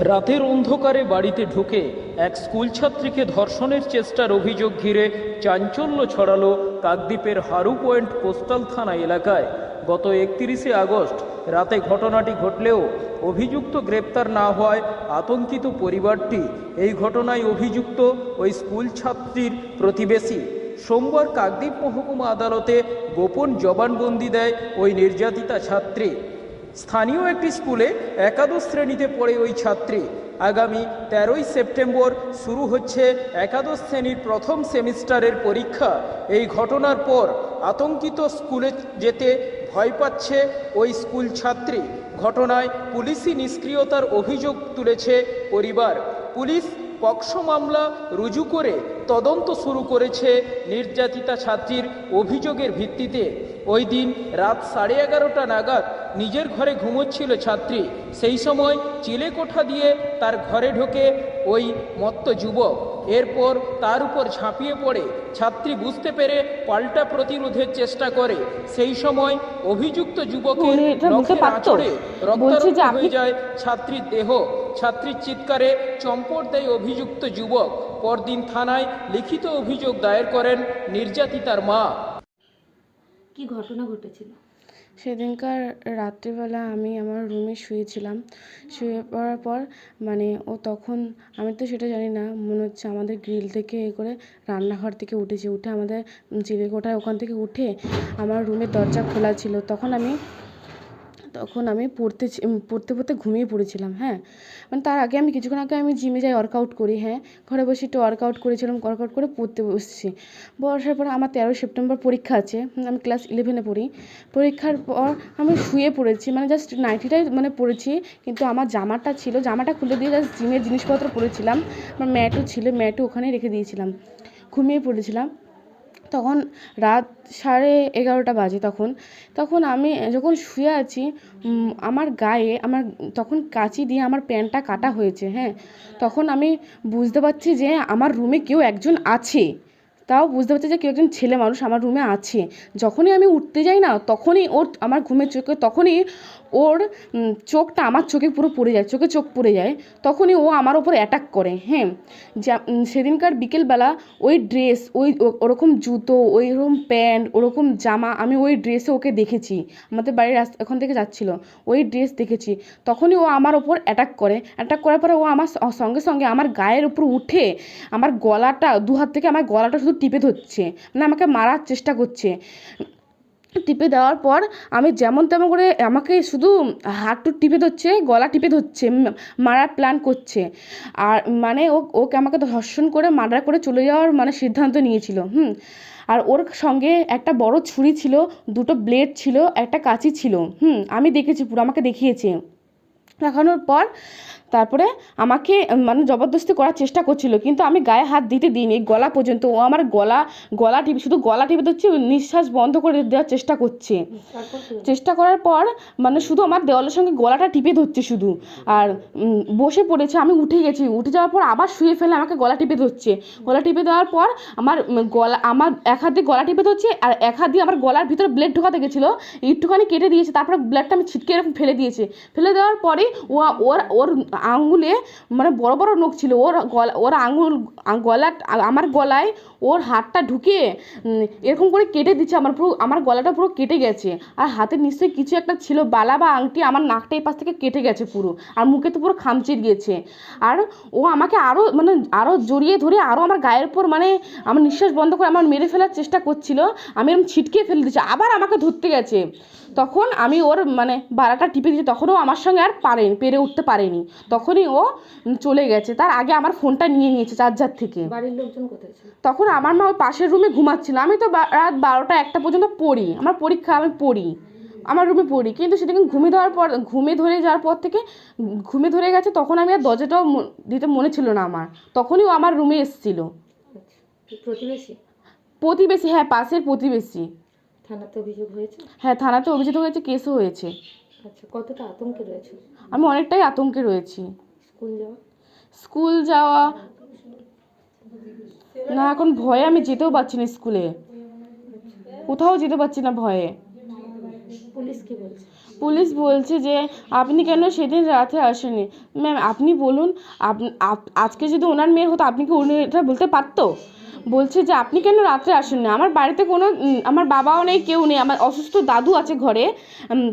রাতের অন্ধকারে বাড়িতে ঢুকে এক স্কুল ছাত্রীকে ধর্ষণের চেষ্টার অভিযোগ ঘিরে চাঞ্চল্য ছড়ালো কাকদ্বীপের হারু পয়েন্ট কোস্টাল থানা এলাকায়। গত 31শে আগস্ট রাতে ঘটনাটি ঘটলেও অভিযুক্ত গ্রেপ্তার না হওয়ায় আতঙ্কিত পরিবারটি। এই ঘটনায় অভিযুক্ত ওই স্কুল ছাত্রীর প্রতিবেশী সোমবার কাকদ্বীপ মহকুমা আদালতে গোপন জবানবন্দি দেয় ওই নির্যাতিতা ছাত্রী। স্থানীয় একটি স্কুলে একাদশ শ্রেণীতে পড়ে ওই ছাত্রী। আগামী 13ই সেপ্টেম্বর শুরু হচ্ছে একাদশ শ্রেণীর প্রথম সেমিস্টারের পরীক্ষা। এই ঘটনার পর আতঙ্কিত স্কুলে যেতে ভয় পাচ্ছে ওই স্কুল ছাত্রী। ঘটনায় পুলিশি নিষ্ক্রিয়তার অভিযোগ তুলেছে পরিবার। পুলিশ পক্সো মামলা রুজু করে তদন্ত শুরু করেছে নির্যাতিতা ছাত্রীর অভিযোগের ভিত্তিতে। ওই দিন রাত 11:30 নাগাদ নিজের ঘরে ঘুমোচ্ছিল ছাত্রী। সেই সময় চিলেকোঠা দিয়ে তার ঘরে ঢোকে ওই মত্ত যুবক। এরপর তার উপর ঝাঁপিয়ে পড়ে ছাত্রী। বুঝতে পেরে পাল্টা প্রতিরোধের চেষ্টা করে। সেই সময় অভিযুক্ত যুবকের নখের আঁচড়ে রক্তারক্ত হয়ে যায় ছাত্রীর দেহ। ছাত্রীর চিৎকারে চম্পট দেয় অভিযুক্ত যুবক। পরদিন থানায় লিখিত অভিযোগ দায়ের করেন নির্যাতিতার মা। কি ঘটনা ঘটেছিল? সেদিনকার রাত্রিবেলা আমি আমার রুমে শুয়েছিলাম। শুয়ে পড়ার পর ও তখন, আমি তো সেটা জানি না, মনে হচ্ছে আমাদের গ্রিল থেকে করে রান্নাঘর থেকে উঠেছে। উঠে আমাদের চিলেকোঠায় ওখান থেকে উঠে আমার রুমের দরজা খোলা ছিল। তখন আমি পড়তে ঘুমিয়ে পড়েছিলাম। হ্যাঁ, তার আগে কিছুক্ষণ আগে আমি জিমে যাই, ওয়ার্কআউট করি। হ্যাঁ, ঘরে বসে একটু ওয়ার্কআউট করেছিলাম। ওয়ার্কআউট করে পড়তে বসছি। বসার পর আমার 13 সেপ্টেম্বর পরীক্ষা আছে। আমি ক্লাস 11-এ পড়ি। পরীক্ষার পর আমি শুয়ে পড়েছি, জাস্ট নাইটিটাই পরেছি। কিন্তু আমার জামাটা খুলে দিয়ে জাস্ট জিমের জিনিসপত্র পরেছিলাম। আমার ম্যাটও ছিল, ম্যাটও ওখানে রেখে দিয়েছিলাম। ঘুমিয়ে পড়েছিলাম। তখন রাত 11:30 বাজে। তখন আমি যখন শুয়ে আছি, আমার গায়ে তখন কাঁচি দিয়ে আমার প্যান্টটা কাটা হয়েছে। হ্যাঁ, তখন আমি বুঝতে পারছি যে আমার রুমে কেউ একজন আছে। তাও বুঝতে পারছি যে কেউ একজন ছেলে মানুষ আমার রুমে আছে। যখনই আমি উঠতে যাই না, তখনই আমার ঘুমের চোখে ওর চোখটা আমার চোখে পুরো পড়ে যায়, চোখ পড়ে যায়। তখনই ও আমার ওপর অ্যাটাক করে। হ্যাঁ, সেদিনকার বিকেলবেলা ওই ড্রেস, ওরকম জুতো, ওইরকম প্যান্ট, ওরকম জামা, আমি ওই ড্রেসে ওকে দেখেছি। আমাদের বাড়ির ওখান থেকে যাচ্ছিল, ওই ড্রেস দেখেছি। তখনই ও আমার ওপর অ্যাটাক করার পরে ও আমার সঙ্গে সঙ্গে আমার গায়ের উপর উঠে আমার গলাটা, দু হাত থেকে আমার গলাটা শুধু টিপে ধরছে, আমাকে মারার চেষ্টা করছে। টিপে দেওয়ার পর আমি যেমন তেমন করে আমাকে শুধু হাঁটু টিপে ধরছে, গলা টিপে ধরছে, মারার প্ল্যান করছে। আর ওকে আমাকে ধর্ষণ করে মার্ডার করে চলে যাওয়ার সিদ্ধান্ত নিয়েছিল। আর ওর সঙ্গে একটা বড় ছুরি ছিল, দুটো ব্লেড ছিল, একটা কাঁচি ছিল। আমি দেখেছি, পুরো আমাকে দেখিয়েছে। দেখানোর পর তারপরে আমাকে জবরদস্তি করার চেষ্টা করছিল, কিন্তু আমি গায়ে হাত দিতে দিইনি। গলা পর্যন্ত ও আমার গলা টিপে দিচ্ছে, নিঃশ্বাস বন্ধ করে দেওয়ার চেষ্টা করছে। চেষ্টা করার পর শুধু আমার দেওয়ালের সঙ্গে গলাটা টিপে ধরছে শুধু। আর বসে পড়েছে। আমি উঠে গেছি। উঠে যাওয়ার পর আবার শুয়ে ফেলে আমাকে গলা টিপে ধরছে। গলা টিপে দেওয়ার পর আমার এক হাত দিয়ে গলা টিপে ধরছে, আর এক হাত দিয়ে আমার গলার ভিতরে ব্লেড ঢোকাতে গেছিলো, একটুখানি কেটে দিয়েছে। তারপরে ব্লেডটা আমি ছিটকে এরকম ফেলে দিয়েছে। ফেলে দেওয়ার পরে ওর আঙুলে বড় বড় নখ ছিল। ওর আঙুল আমার গলায় ওর হাতটা ঢুকিয়ে এরকম করে কেটে দিচ্ছে। আমার গলাটা পুরো কেটে গেছে। আর হাতে নিশ্চয়ই কিছু একটা ছিল, বালা বা আংটি। আমার নাকটা এই পাশ থেকে কেটে গেছে পুরো, আর মুখে তো পুরো খামচে গিয়েছে। আর ও আমাকে আরও জড়িয়ে ধরে আরও আমার গায়ের উপর আমার নিঃশ্বাস বন্ধ করে আমার মেরে ফেলার চেষ্টা করছিল। আমি এরকম ছিটকে ফেলে দিচ্ছি, আবার আমাকে ধরতে গেছে। তখন আমি ওর বালাটা টিপে দিয়েছি। তখনও আমার সঙ্গে আর পেরে উঠতে পারেনি। তখনই ও চলে গেছে। তার আগে আমার ফোনটা নিয়ে নিয়েছে চার্জার থেকে। বাড়ির লোকজন কোথায় ছিল? তখন আমার মা ওই পাশের রুমে ঘুমাচ্ছিল। আমি তো রাত 12টা-1টা পর্যন্ত পড়ি, আমার পরীক্ষা, আমি পড়ি, আমার রুমে পড়ি। কিন্তু সেদিন ঘুমে ধরে গেছে। তখন আমি আর দরজাটাও দিতে মনে ছিল না আমার। তখনই ও আমার রুমে এসেছিল। প্রতিবেশী, হ্যাঁ, পাশের প্রতিবেশী। থানাতে অভিযোগ হয়েছে? হ্যাঁ, থানাতে অভিযোগ হয়েছে, কেসও হয়েছে। আচ্ছা, কতটা আতঙ্কে রয়েছে? আমি অনেকটাই আতঙ্কে রয়েছি। স্কুল যাওয়া না, এখন ভয়ে আমি যেতেও পারছি না স্কুলে, কোথাও যেতে পারছি না ভয়ে। পুলিশ কি বলছে? পুলিশ বলছে যে আপনি কেন সেদিন রাতে আসেননি। ম্যাম আপনি বলুন, আজকে যদি ওনার মেয়ের হতো আপনি কি উনি এটা বলতে পারতো? বলছে যে আপনি কেন রাত্রে আসেন না। আমার বাড়িতে কোনো আমার বাবাও নেই, কেউ নেই, আমার অসুস্থ দাদু আছে ঘরে।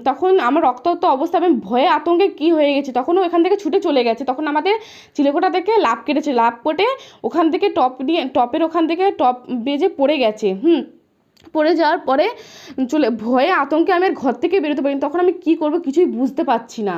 তখন আমার রক্তাক্ত অবস্থা, আমি ভয়ে আতঙ্কে কী হয়ে গেছি, তখনও ওখান থেকে ছুটে চলে গেছে। তখন আমাদের চিলেকোঠা থেকে লাফ কেটেছে, লাফ কেটে ওখান থেকে টপের ওখান থেকে টপ বেজে পড়ে গেছে। পড়ে যাওয়ার পরে ভয়ে আতঙ্কে আমি আর ঘর থেকে বেরোতে পারিনি। তখন আমি কী করবো কিছুই বুঝতে পারছি না।